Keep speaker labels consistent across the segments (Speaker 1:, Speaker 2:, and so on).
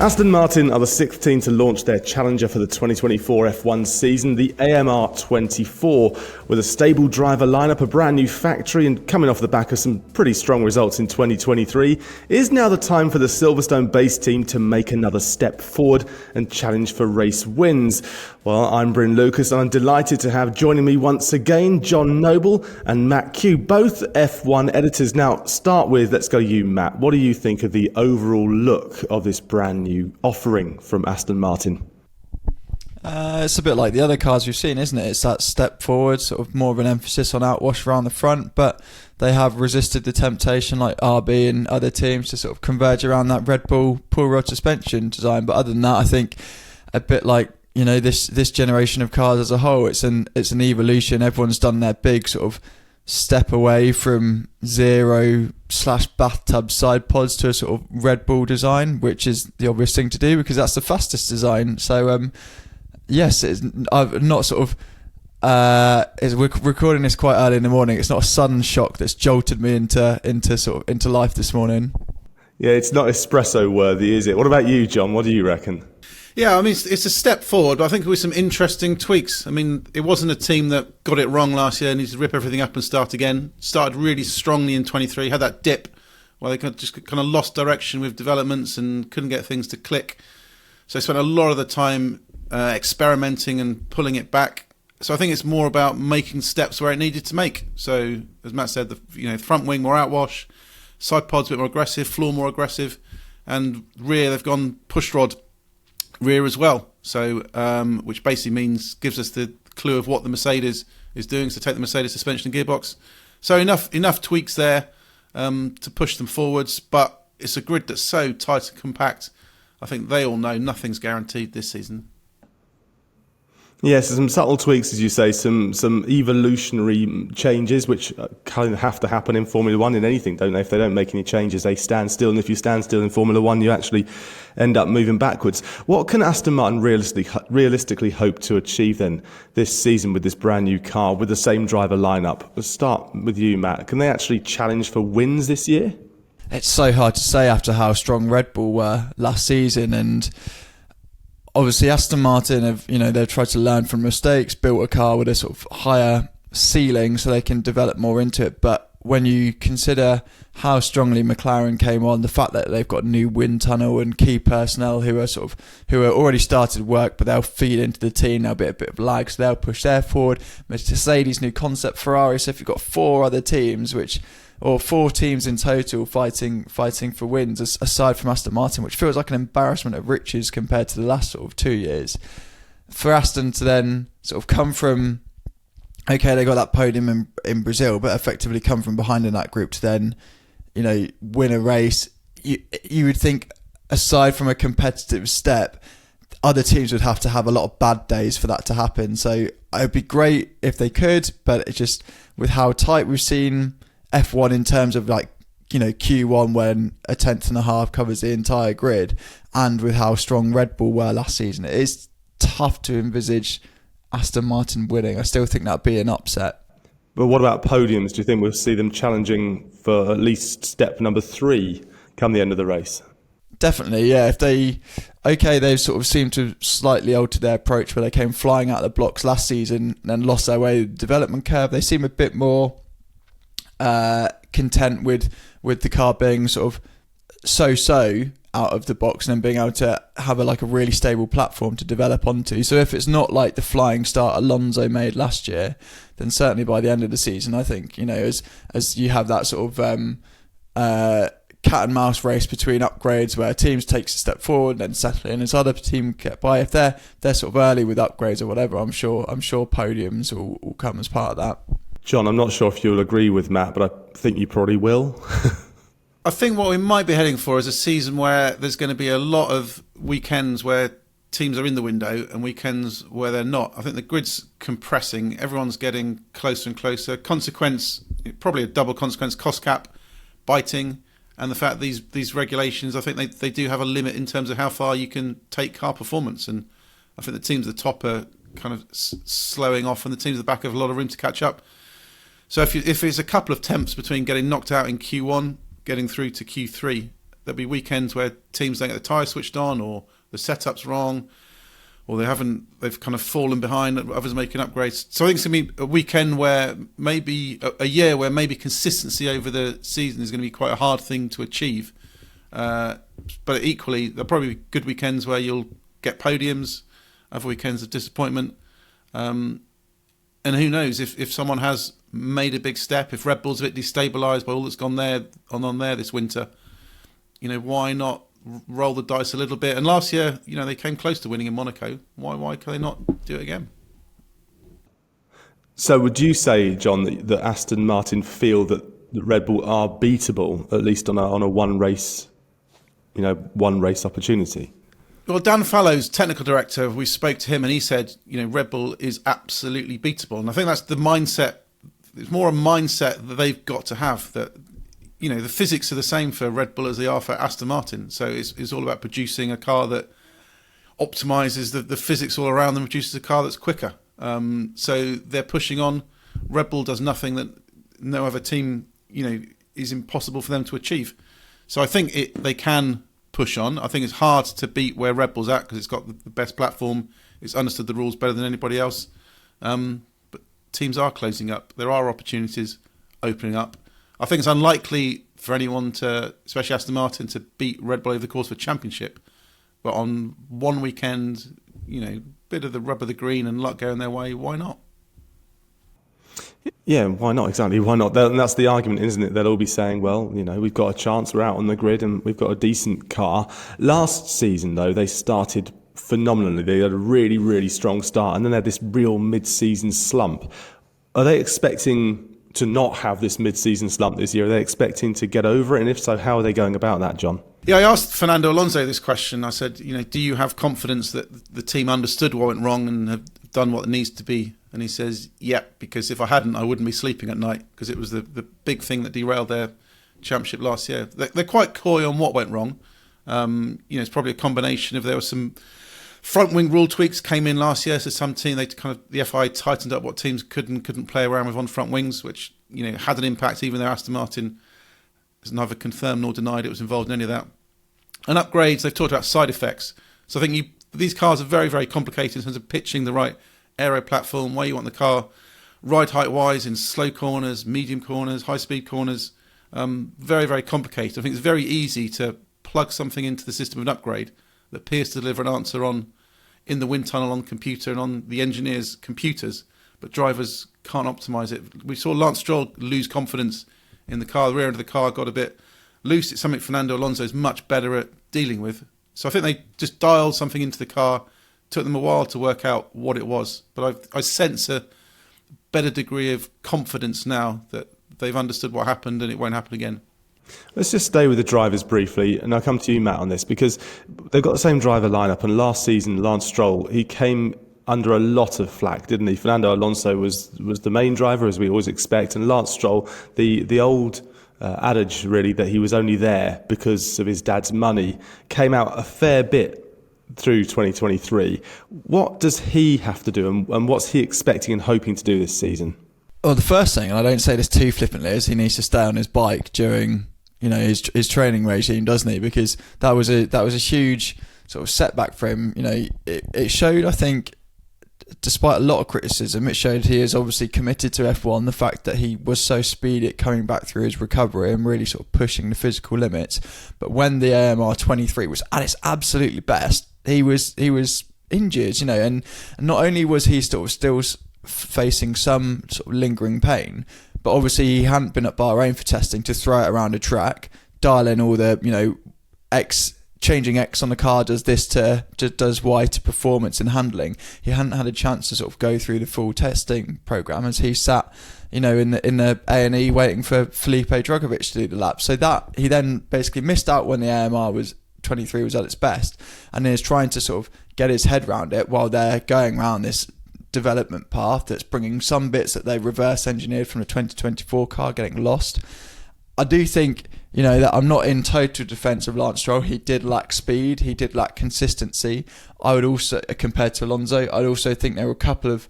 Speaker 1: Aston Martin are the sixth team to launch their challenger for the 2024 F1 season, the AMR24, with a stable driver lineup, a brand new factory, and coming off the back of some pretty strong results in 2023, is now the time for the Silverstone-based team to make another step forward and challenge for race wins. Well, I'm Bryn Lucas, and I'm delighted to have joining me once again John Noble and Matt Q, both F1 editors. Now, let's go you, Matt. What do you think of the overall look of this brand new offering from Aston Martin?
Speaker 2: It's a bit like the other cars we've seen, isn't it? It's that step forward, sort of more of an emphasis on outwash around the front, but they have resisted the temptation, like RB and other teams, to sort of converge around that Red Bull pull rod suspension design. But other than that, I think a bit like, you know, this generation of cars as a whole, it's an evolution. Everyone's done their big sort of step away from zero/bathtub side pods to a sort of Red Bull design, which is the obvious thing to do because that's the fastest design. So yes, I've not sort of we're recording this quite early in the morning. It's not a sudden shock that's jolted me into life this morning.
Speaker 1: Yeah, it's not espresso worthy, is it? What about you, John? What do you reckon?
Speaker 3: Yeah, I mean, it's a step forward, but I think with some interesting tweaks. I mean, it wasn't a team that got it wrong last year and needed to rip everything up and start again. Started really strongly in 23, had that dip where they just kind of lost direction with developments and couldn't get things to click. So they spent a lot of the time experimenting and pulling it back. So I think it's more about making steps where it needed to make. So as Matt said, the front wing more outwash, side pods a bit more aggressive, floor more aggressive, and rear they've gone push rod rear as well, so which basically gives us the clue of what the Mercedes is doing, so take the Mercedes suspension and gearbox. So enough tweaks there to push them forwards, but it's a grid that's so tight and compact. I think they all know nothing's guaranteed this season.
Speaker 1: Yes, some subtle tweaks, as you say, some evolutionary changes, which kind of have to happen in Formula One, in anything, don't they? If they don't make any changes, they stand still. And if you stand still in Formula One, you actually end up moving backwards. What can Aston Martin realistically hope to achieve then this season with this brand new car, with the same driver lineup? Let's start with you, Matt. Can they actually challenge for wins this year?
Speaker 2: It's so hard to say after how strong Red Bull were last season, and obviously Aston Martin they've tried to learn from mistakes, built a car with a sort of higher ceiling so they can develop more into it. But when you consider how strongly McLaren came on, the fact that they've got a new wind tunnel and key personnel who are already started work, but they'll feed into the team, there'll be a bit of lag, so they'll push their forward. Mercedes new concept, Ferrari. So if you've got four teams in total fighting for wins, aside from Aston Martin, which feels like an embarrassment of riches compared to the last sort of 2 years. For Aston to then sort of come from, okay, they got that podium in Brazil, but effectively come from behind in that group to then, win a race. You would think, aside from a competitive step, other teams would have to have a lot of bad days for that to happen. So it would be great if they could, but it's just with how tight we've seen F1 in terms of Q1 when a tenth and a half covers the entire grid, and with how strong Red Bull were last season, it is tough to envisage Aston Martin winning. I still think that'd be an upset.
Speaker 1: But what about podiums? Do you think we'll see them challenging for at least step number 3 come the end of the race?
Speaker 2: Definitely, yeah. They've sort of seemed to slightly alter their approach where they came flying out of the blocks last season and lost their way with the development curve. They seem a bit more content with the car being sort of so out of the box and then being able to have a really stable platform to develop onto. So if it's not like the flying start Alonso made last year, then certainly by the end of the season, I think, as you have that sort of cat and mouse race between upgrades where teams takes a step forward and then settle in as other team get by. If they're sort of early with upgrades or whatever, I'm sure podiums will come as part of that.
Speaker 1: John, I'm not sure if you'll agree with Matt, but I think you probably will.
Speaker 3: I think what we might be heading for is a season where there's going to be a lot of weekends where teams are in the window and weekends where they're not. I think the grid's compressing. Everyone's getting closer and closer. Consequence, probably a double consequence, cost cap, biting, and the fact these regulations, I think they do have a limit in terms of how far you can take car performance. And I think the teams at the top are kind of slowing off and the teams at the back have a lot of room to catch up. So if it's a couple of temps between getting knocked out in Q1, getting through to Q3, there'll be weekends where teams don't get the tyre switched on, or the setup's wrong, or they've kind of fallen behind, others making upgrades. So I think it's going to be a weekend where maybe, a year where maybe consistency over the season is going to be quite a hard thing to achieve. But equally, there'll probably be good weekends where you'll get podiums, other weekends of disappointment. And who knows, if someone has made a big step, if Red Bull's a bit destabilised by all that's gone on there this winter, why not roll the dice a little bit? And last year, they came close to winning in Monaco. Why can they not do it again?
Speaker 1: So would you say, John, that Aston Martin feel that Red Bull are beatable, at least on a one race opportunity?
Speaker 3: Well, Dan Fallows, technical director, we spoke to him and he said, Red Bull is absolutely beatable. And I think that's the mindset. It's more a mindset that they've got to have, that, the physics are the same for Red Bull as they are for Aston Martin. So it's all about producing a car that optimises the physics all around them, produces a car that's quicker. So they're pushing on. Red Bull does nothing that no other team, is impossible for them to achieve. So I think they can push on. I think it's hard to beat where Red Bull's at because it's got the best platform. It's understood the rules better than anybody else. But teams are closing up. There are opportunities opening up. I think it's unlikely for anyone especially Aston Martin, to beat Red Bull over the course of a championship. But on one weekend, bit of the rub of the green and luck going their way, why not?
Speaker 1: Yeah, why not? Exactly, why not? And that's the argument, isn't it? They'll all be saying, well, we've got a chance, we're out on the grid and we've got a decent car. Last season, though, they started phenomenally. They had a really, really strong start, and then they had this real mid-season slump. Are they expecting to not have this mid-season slump this year? Are they expecting to get over it? And if so, how are they going about that, John?
Speaker 3: Yeah, I asked Fernando Alonso this question. I said, do you have confidence that the team understood what went wrong and have done what it needs to be? And he says, yeah, because if I hadn't, I wouldn't be sleeping at night, because it was the big thing that derailed their championship last year. They're quite coy on what went wrong. It's probably a combination of, there were some front wing rule tweaks came in last year. So some team, the FIA tightened up what teams could and couldn't play around with on front wings, which, had an impact, even though Aston Martin has neither confirmed nor denied it was involved in any of that. And upgrades, they've talked about side effects. So I think these cars are very, very complicated in terms of pitching the right aero platform, where you want the car, ride height wise, in slow corners, medium corners, high speed corners. Very, very complicated. I think it's very easy to plug something into the system of an upgrade that appears to deliver an answer in the wind tunnel on the computer and on the engineers' computers, but drivers can't optimise it. We saw Lance Stroll lose confidence in the car. The rear end of the car got a bit loose. It's something Fernando Alonso is much better at dealing with. So I think they just dialed something into the car. Took them a while to work out what it was. But I sense a better degree of confidence now that they've understood what happened and it won't happen again.
Speaker 1: Let's just stay with the drivers briefly, and I'll come to you, Matt, on this, because they've got the same driver lineup, and last season, Lance Stroll, he came under a lot of flack, didn't he? Fernando Alonso was the main driver, as we always expect, and Lance Stroll, the old adage, really, that he was only there because of his dad's money, came out a fair bit through 2023. What does he have to do, and what's he expecting and hoping to do this season?
Speaker 2: Well, the first thing, and I don't say this too flippantly, is he needs to stay on his bike during his training regime, doesn't he? Because that was a huge sort of setback for him. It showed, I think, despite a lot of criticism, it showed he is obviously committed to F1. The fact that he was so speedy at coming back through his recovery and really sort of pushing the physical limits. But when the AMR24 was at its absolutely best, he was injured, and not only was he still facing some sort of lingering pain, but obviously he hadn't been at Bahrain for testing to throw it around a track, dial in all the changing X on the car does this does Y to performance and handling. He hadn't had a chance to sort of go through the full testing program as he sat in the A&E waiting for Felipe Drugovich to do the lap. So that he then basically missed out when the AMR23 was at its best, and then is trying to sort of get his head around it while they're going around this development path that's bringing some bits that they reverse engineered from the 2024 car getting lost. I do think that I'm not in total defence of Lance Stroll. He did lack speed, he did lack consistency. I would also, compared to Alonso, I'd also think there were a couple of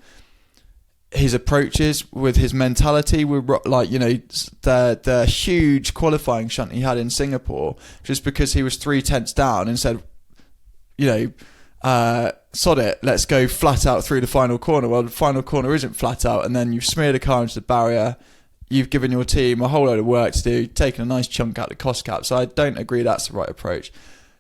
Speaker 2: his approaches, with his mentality, with like, you know, the huge qualifying shunt he had in Singapore, just because he was 3/10 down and said, you know, sod it, let's go flat out through the final corner. Well, the final corner isn't flat out, and then you've smeared a car into the barrier. You've given your team a whole load of work to do, taken a nice chunk out of the cost cap. So I don't agree that's the right approach.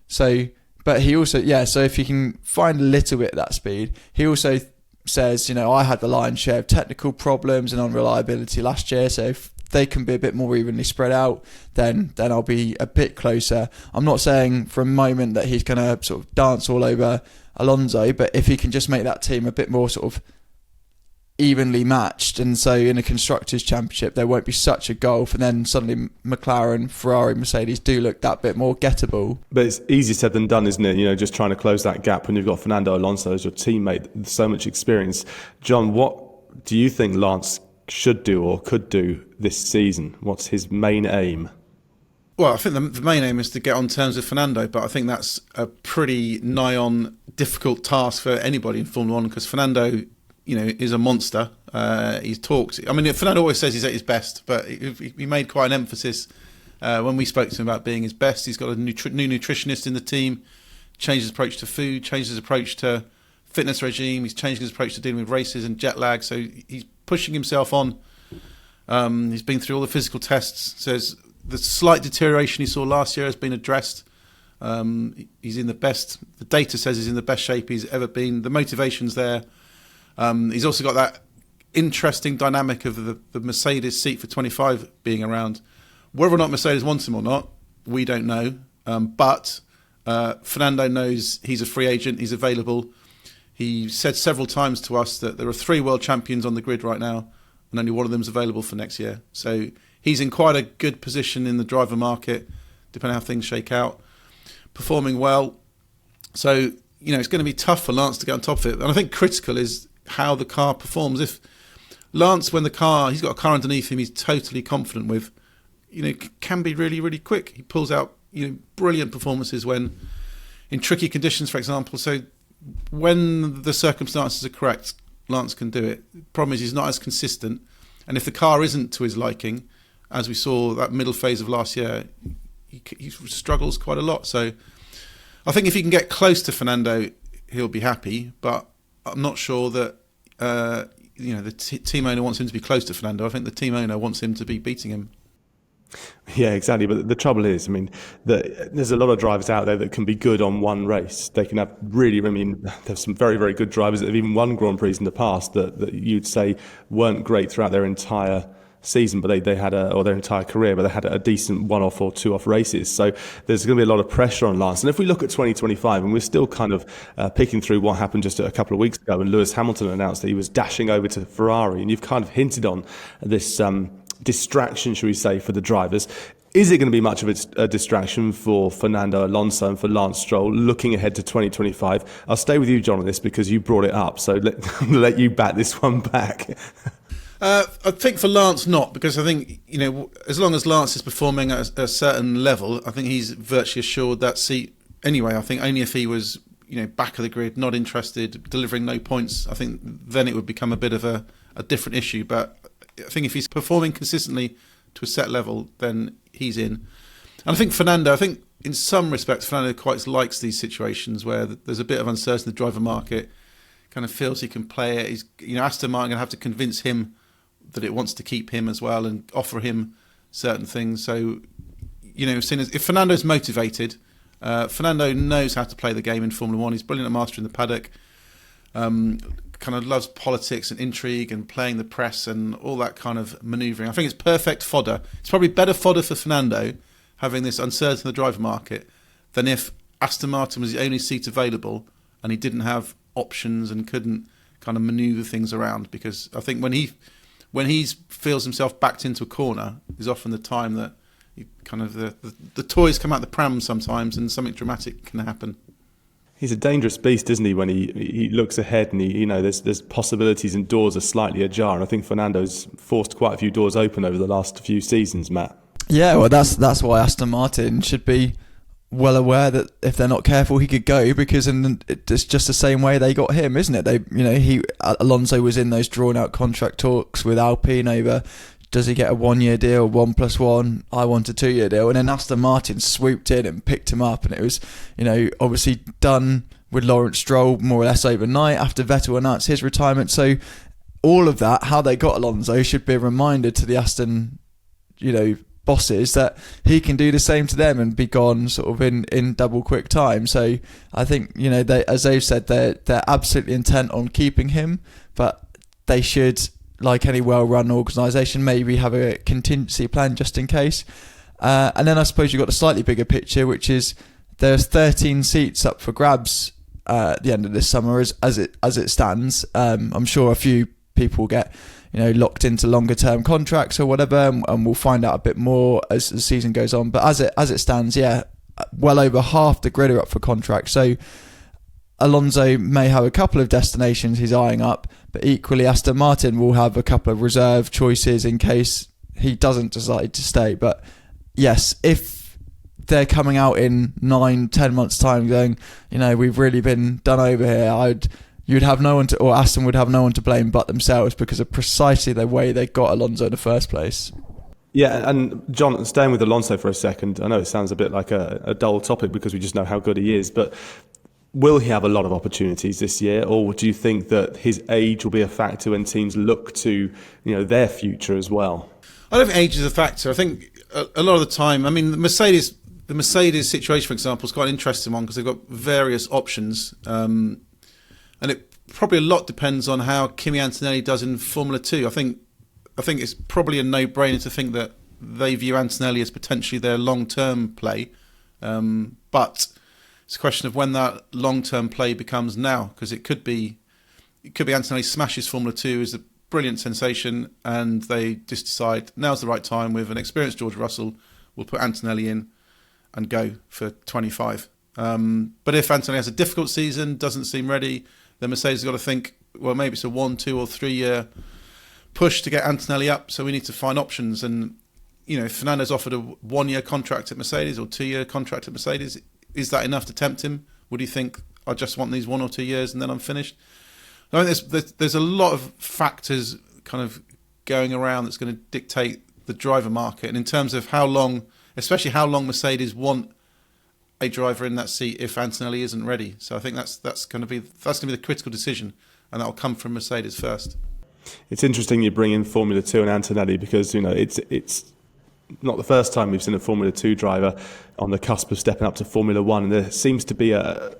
Speaker 2: So, but he also, so if you can find a little bit of that speed, he also says, you know, I had the lion's share of technical problems and unreliability last year, so if they can be a bit more evenly spread out, then I'll be a bit closer. I'm not saying for a moment that he's going to sort of dance all over Alonso, but if he can just make that team a bit more sort of evenly matched, and so in a Constructors' Championship there won't be such a gulf, and then suddenly McLaren, Ferrari, Mercedes do look that bit more gettable.
Speaker 1: But it's easier said than done, isn't it? You know, just trying to close that gap when you've got Fernando Alonso as your teammate with so much experience. John, what do you think Lance should do or could do this season? What's his main aim?
Speaker 3: Well, I think the main aim is to get on terms with Fernando, but I think that's a pretty nigh-on difficult task for anybody in Formula 1, because Fernando, you know, is a monster. He's talked. I mean, Fernando always says he's at his best, but he made quite an emphasis when we spoke to him about being his best. He's got a new nutritionist in the team, changed his approach to food, changed his approach to fitness regime. He's changing his approach to dealing with races and jet lag. So he's pushing himself on. He's been through all the physical tests. Says the slight deterioration he saw last year has been addressed. He's in the best. The data says he's in the best shape he's ever been. The motivation's there. He's also got that interesting dynamic of the Mercedes seat for 25 being around. Whether or not Mercedes wants him or not, we don't know. But Fernando knows he's a free agent, he's available. He said several times to us that there are 3 world champions on the grid right now, and only one of them is available for next year. So he's in quite a good position in the driver market, depending on how things shake out. Performing well. So, you know, it's going to be tough for Lance to get on top of it. And I think critical is how the car performs. If Lance, when he's got a car underneath him he's totally confident with, you know, can be really, really quick. He pulls out, you know, brilliant performances when in tricky conditions, for example. So when the circumstances are correct, Lance can do it. The problem is he's not as consistent, and if the car isn't to his liking, as we saw that middle phase of last year, he struggles quite a lot. So I think if he can get close to Fernando, he'll be happy, but I'm not sure that you know, the team owner wants him to be close to Fernando. I think the team owner wants him to be beating him.
Speaker 1: Yeah, exactly. But the trouble is, I mean, there's a lot of drivers out there that can be good on one race. They can have there's some very, very good drivers that have even won Grand Prix in the past that you'd say weren't great throughout their entire season, but they had or their entire career, but they had a decent one-off or two-off races. So there's going to be a lot of pressure on Lance. And if we look at 2025, and we're still kind of picking through what happened just a couple of weeks ago when Lewis Hamilton announced that he was dashing over to Ferrari, and you've kind of hinted on this distraction, should we say, for the drivers. Is it going to be much of a distraction for Fernando Alonso and for Lance Stroll looking ahead to 2025? I'll stay with you, John, on this because you brought it up. So let you bat this one back.
Speaker 3: I think for Lance, not, because I think, you know, as long as Lance is performing at a certain level, I think he's virtually assured that seat anyway. I think only if he was, you know, back of the grid, not interested, delivering no points, I think then it would become a bit of a different issue. But I think if he's performing consistently to a set level, then he's in. And I think Fernando, in some respects, Fernando quite likes these situations where there's a bit of uncertainty in the driver market, kind of feels he can play it. He's, you know, Aston Martin going to have to convince him that it wants to keep him as well and offer him certain things. So, you know, if Fernando's motivated, Fernando knows how to play the game in Formula 1. He's brilliant at mastering the paddock, kind of loves politics and intrigue and playing the press and all that kind of manoeuvring. I think it's perfect fodder. It's probably better fodder for Fernando having this uncertainty in the driver market than if Aston Martin was the only seat available and he didn't have options and couldn't kind of manoeuvre things around. Because I think when he feels himself backed into a corner is often the time that the toys come out the pram sometimes and something dramatic can happen.
Speaker 1: He's a dangerous beast, isn't he, when he looks ahead and there's possibilities and doors are slightly ajar. And I think Fernando's forced quite a few doors open over the last few seasons, Matt.
Speaker 2: Yeah, well, that's why Aston Martin should be well aware that if they're not careful, he could go, because it's just the same way they got him, isn't it? Alonso was in those drawn out contract talks with Alpine over, does he get a 1 year deal, 1+1? I want a 2 year deal. And then Aston Martin swooped in and picked him up, and it was, obviously done with Lawrence Stroll more or less overnight after Vettel announced his retirement. So all of that, how they got Alonso, should be a reminder to the Aston, bosses that he can do the same to them and be gone sort of in double quick time. So I think, as they've said, they're absolutely intent on keeping him, but they should, like any well-run organisation, maybe have a contingency plan just in case. And then I suppose you've got a slightly bigger picture, which is there's 13 seats up for grabs at the end of this summer as it stands. I'm sure a few people will get locked into longer term contracts or whatever, and we'll find out a bit more as the season goes on. But as it stands, well over half the grid are up for contract. So Alonso may have a couple of destinations he's eyeing up, but equally Aston Martin will have a couple of reserve choices in case he doesn't decide to stay. But yes, if they're coming out in 9-10 months time going, we've really been done over here, you'd have no one to, or Aston would have no one to blame but themselves because of precisely the way they got Alonso in the first place.
Speaker 1: Yeah, and John, staying with Alonso for a second, I know it sounds a bit like a dull topic because we just know how good he is, but will he have a lot of opportunities this year, or do you think that his age will be a factor when teams look to their future as well?
Speaker 3: I don't think age is a factor. I think a lot of the time, the Mercedes situation, for example, is quite an interesting one because they've got various options. And it probably a lot depends on how Kimi Antonelli does in Formula 2. I think it's probably a no-brainer to think that they view Antonelli as potentially their long-term play. But it's a question of when that long-term play becomes now, because it could be Antonelli smashes Formula 2 as a brilliant sensation, and they just decide now's the right time with an experienced George Russell, we'll put Antonelli in and go for 25. But if Antonelli has a difficult season, doesn't seem ready, then Mercedes has got to think, well, maybe it's a 1, 2 or 3 year push to get Antonelli up, so we need to find options. And, if Fernando's offered a 1 year contract at Mercedes or 2 year contract at Mercedes, is that enough to tempt him? Would he think, I just want these 1 or 2 years and then I'm finished? I think there's a lot of factors kind of going around that's going to dictate the driver market. And in terms of how long Mercedes want a driver in that seat if Antonelli isn't ready. So I think that's going to be the critical decision, and that'll come from Mercedes first.
Speaker 1: It's interesting you bring in Formula 2 and Antonelli because it's not the first time we've seen a Formula 2 driver on the cusp of stepping up to Formula 1, and there seems to be a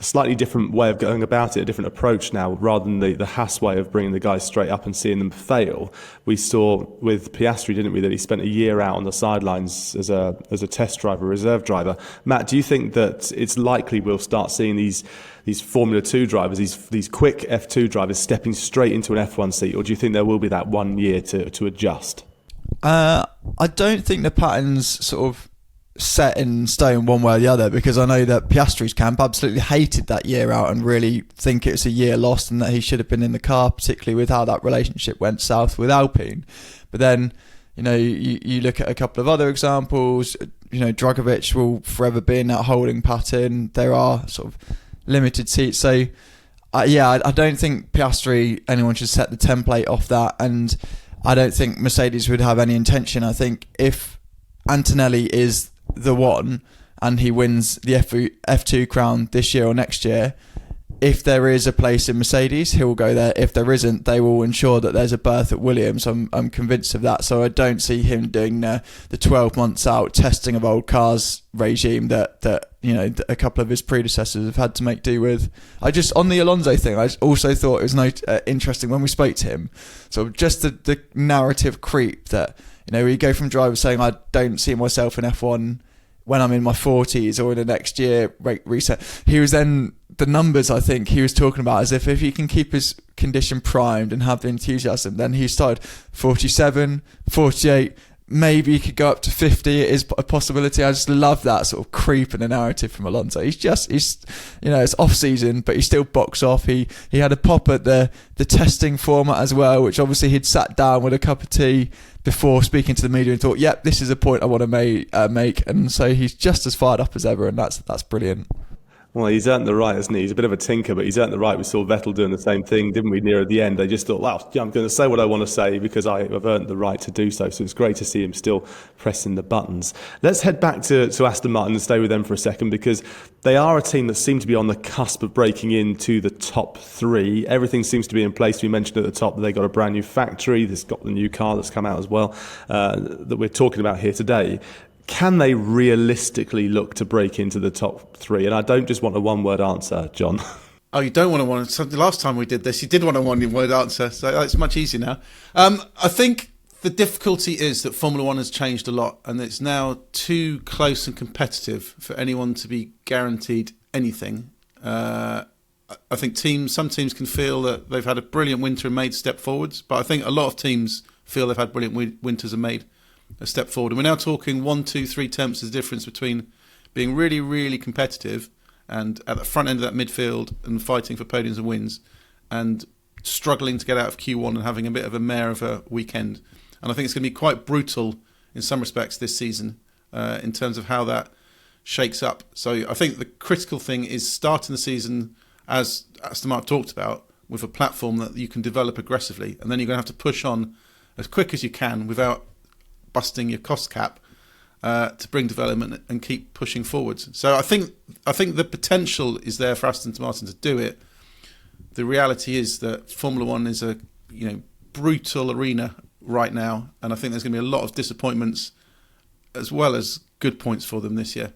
Speaker 1: slightly different way of going about it, a different approach now, rather than the Haas way of bringing the guys straight up and seeing them fail. We saw with Piastri, didn't we, that he spent a year out on the sidelines as a test driver, reserve driver. Matt, do you think that it's likely we'll start seeing these Formula 2 drivers, these quick F2 drivers stepping straight into an F1 seat, or do you think there will be that 1 year to adjust?
Speaker 2: I don't think the pattern's sort of set in stone one way or the other, because I know that Piastri's camp absolutely hated that year out and really think it's a year lost and that he should have been in the car, particularly with how that relationship went south with Alpine. But then, you look at a couple of other examples, Dragovic will forever be in that holding pattern. There are sort of limited seats. So, I don't think Piastri, anyone should set the template off that, and I don't think Mercedes would have any intention. I think if Antonelli is the one and he wins the F2 crown this year or next year, if there is a place in Mercedes, he'll go there. If there isn't, they will ensure that there's a berth at Williams. I'm convinced of that. So I don't see him doing the 12 months out testing of old cars regime that a couple of his predecessors have had to make do with. On the Alonso thing, I also thought it was interesting when we spoke to him. So just the narrative creep that, we go from drivers saying, I don't see myself in F1 when I'm in my 40s or in the next year reset. He was then, the numbers I think he was talking about, as if he can keep his condition primed and have the enthusiasm, then he started 47, 48, maybe he could go up to 50. It is a possibility. I just love that sort of creep in the narrative from Alonso. He's it's off season, but he's still box off. He had a pop at the testing format as well, which obviously he'd sat down with a cup of tea before speaking to the media and thought, yep, this is a point I want to make. And so he's just as fired up as ever, and that's brilliant.
Speaker 1: Well, he's earned the right, hasn't he? He's a bit of a tinker, but he's earned the right. We saw Vettel doing the same thing, didn't we, near the end? They just thought, well, I'm going to say what I want to say because I've earned the right to do so. So it's great to see him still pressing the buttons. Let's head back to Aston Martin and stay with them for a second, because they are a team that seem to be on the cusp of breaking into the top three. Everything seems to be in place. We mentioned at the top that they got a brand new factory. They've got the new car that's come out as well that we're talking about here today. Can they realistically look to break into the top three? And I don't just want a one-word answer, John.
Speaker 3: Oh, you don't want to one. So the last time we did this, you did want a one-word answer, so it's much easier now. I think the difficulty is that Formula One has changed a lot, and it's now too close and competitive for anyone to be guaranteed anything. I think some teams can feel that they've had a brilliant winter and made step forwards, but I think a lot of teams feel they've had brilliant winters and made a step forward. And we're now talking 1, 2, 3 tenths as the difference between being really, really competitive and at the front end of that midfield and fighting for podiums and wins, and struggling to get out of Q1 and having a bit of a mare of a weekend. And I think it's going to be quite brutal in some respects this season in terms of how that shakes up. So I think the critical thing is starting the season, as Aston Martin talked about, with a platform that you can develop aggressively, and then you're going to have to push on as quick as you can without busting your cost cap to bring development and keep pushing forwards. So I think the potential is there for Aston Martin to do it. The reality is that Formula One is a brutal arena right now, and I think there's going to be a lot of disappointments as well as good points for them this year.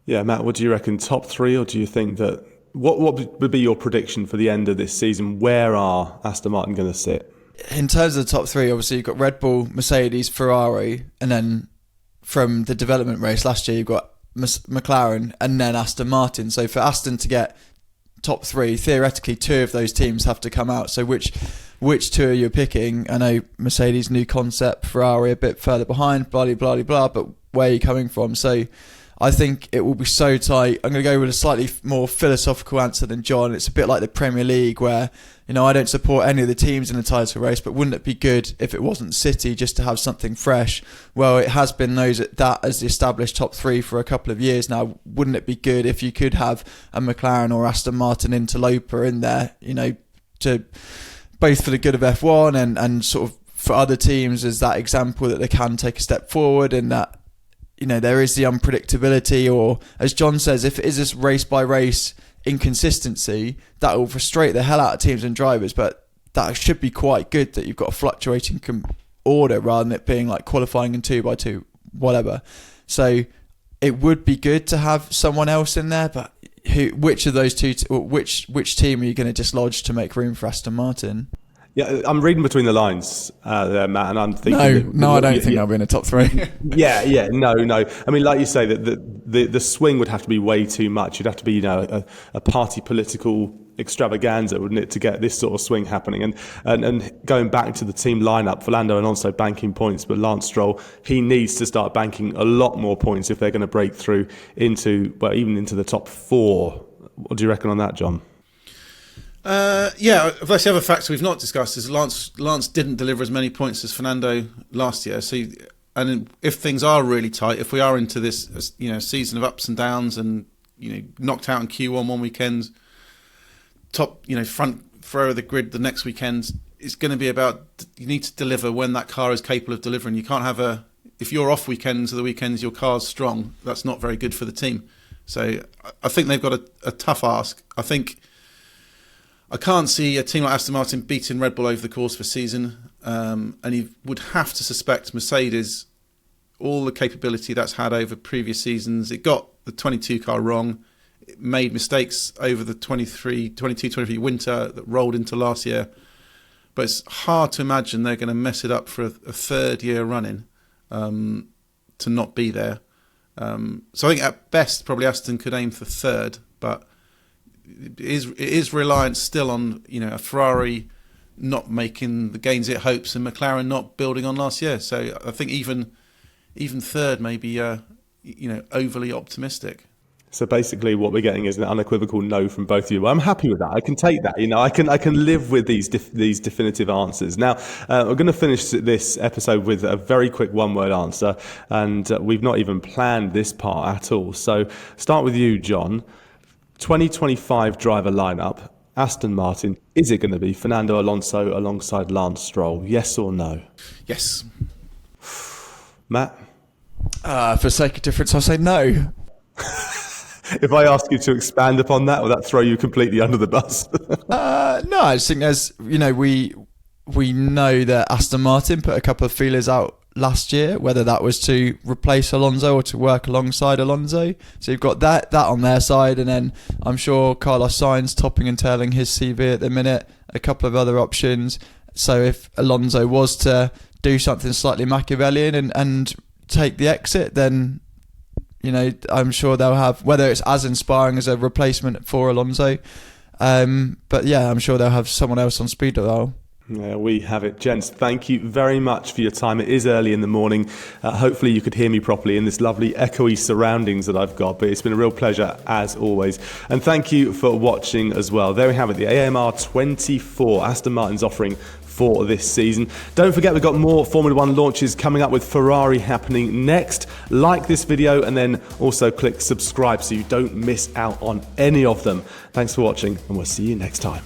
Speaker 1: Yeah, Matt, what do you reckon? Top three, or do you think that what would be your prediction for the end of this season? Where are Aston Martin going to sit?
Speaker 2: In terms of the top three, obviously you've got Red Bull, Mercedes, Ferrari, and then from the development race last year you've got McLaren and then Aston Martin. So for Aston to get top three, theoretically two of those teams have to come out. So which two are you picking? I know Mercedes, new concept, Ferrari a bit further behind, blah, blah, blah, blah, but where are you coming from? So I think it will be so tight. I'm going to go with a slightly more philosophical answer than John. It's a bit like the Premier League where, I don't support any of the teams in the title race, but wouldn't it be good if it wasn't City just to have something fresh? Well, it has been that as the established top three for a couple of years now. Wouldn't it be good if you could have a McLaren or Aston Martin interloper in there, to both for the good of F1 and sort of for other teams as that example that they can take a step forward, and that there is the unpredictability, or as John says, if it is this race by race inconsistency, that will frustrate the hell out of teams and drivers. But that should be quite good that you've got a fluctuating order rather than it being like qualifying in 2x2, whatever. So it would be good to have someone else in there, but which of those two, which team are you going to dislodge to make room for Aston Martin?
Speaker 1: Yeah, I'm reading between the lines there, Matt, and I'm thinking...
Speaker 2: No, I don't think they'll be in the top three.
Speaker 1: No. I mean, like you say, that the swing would have to be way too much. You'd have to be, a party political extravaganza, wouldn't it, to get this sort of swing happening? And going back to the team lineup, Fernando Alonso banking points, but Lance Stroll, he needs to start banking a lot more points if they're going to break through even into the top four. What do you reckon on that, John?
Speaker 3: That's the other factor we've not discussed is Lance didn't deliver as many points as Fernando last year. So, and if things are really tight, if we are into this, season of ups and downs, and knocked out in Q1 one weekend, top, front throw of the grid the next weekend, it's going to be about you need to deliver when that car is capable of delivering. You can't have if you're off weekends or the weekends your car's strong, that's not very good for the team. So I think they've got a tough ask. I can't see a team like Aston Martin beating Red Bull over the course of a season, and you would have to suspect Mercedes, all the capability that's had over previous seasons, it got the 22 car wrong, it made mistakes over the 22-23 winter that rolled into last year, but it's hard to imagine they're going to mess it up for a third year running to not be there. So I think at best probably Aston could aim for third, but it is reliant still on a Ferrari not making the gains it hopes, and McLaren not building on last year. So I think even third may be overly optimistic.
Speaker 1: So basically, what we're getting is an unequivocal no from both of you. I'm happy with that. I can take that. I can live with these definitive answers. Now, we're going to finish this episode with a very quick one-word answer, and we've not even planned this part at all. So, start with you, John. 2025 driver lineup. Aston Martin. Is it going to be Fernando Alonso alongside Lance Stroll? Yes or no?
Speaker 3: Yes.
Speaker 1: Matt.
Speaker 2: For sake of difference, I'll say no.
Speaker 1: If I ask you to expand upon that, will that throw you completely under the bus?
Speaker 2: No, I just think there's, we know that Aston Martin put a couple of feelers out last year, whether that was to replace Alonso or to work alongside Alonso. So you've got that on their side, and then I'm sure Carlos Sainz topping and tailing his CV at the minute, a couple of other options. So if Alonso was to do something slightly Machiavellian and take the exit, then I'm sure they'll have, whether it's as inspiring as a replacement for Alonso, but yeah, I'm sure they'll have someone else on speed dial.
Speaker 1: Yeah, we have it. Gents, thank you very much for your time. It is early in the morning. Hopefully you could hear me properly in this lovely echoey surroundings that I've got, but it's been a real pleasure as always. And thank you for watching as well. There we have it, the AMR24, Aston Martin's offering for this season. Don't forget, we've got more Formula One launches coming up with Ferrari happening next. Like this video and then also click subscribe so you don't miss out on any of them. Thanks for watching, and we'll see you next time.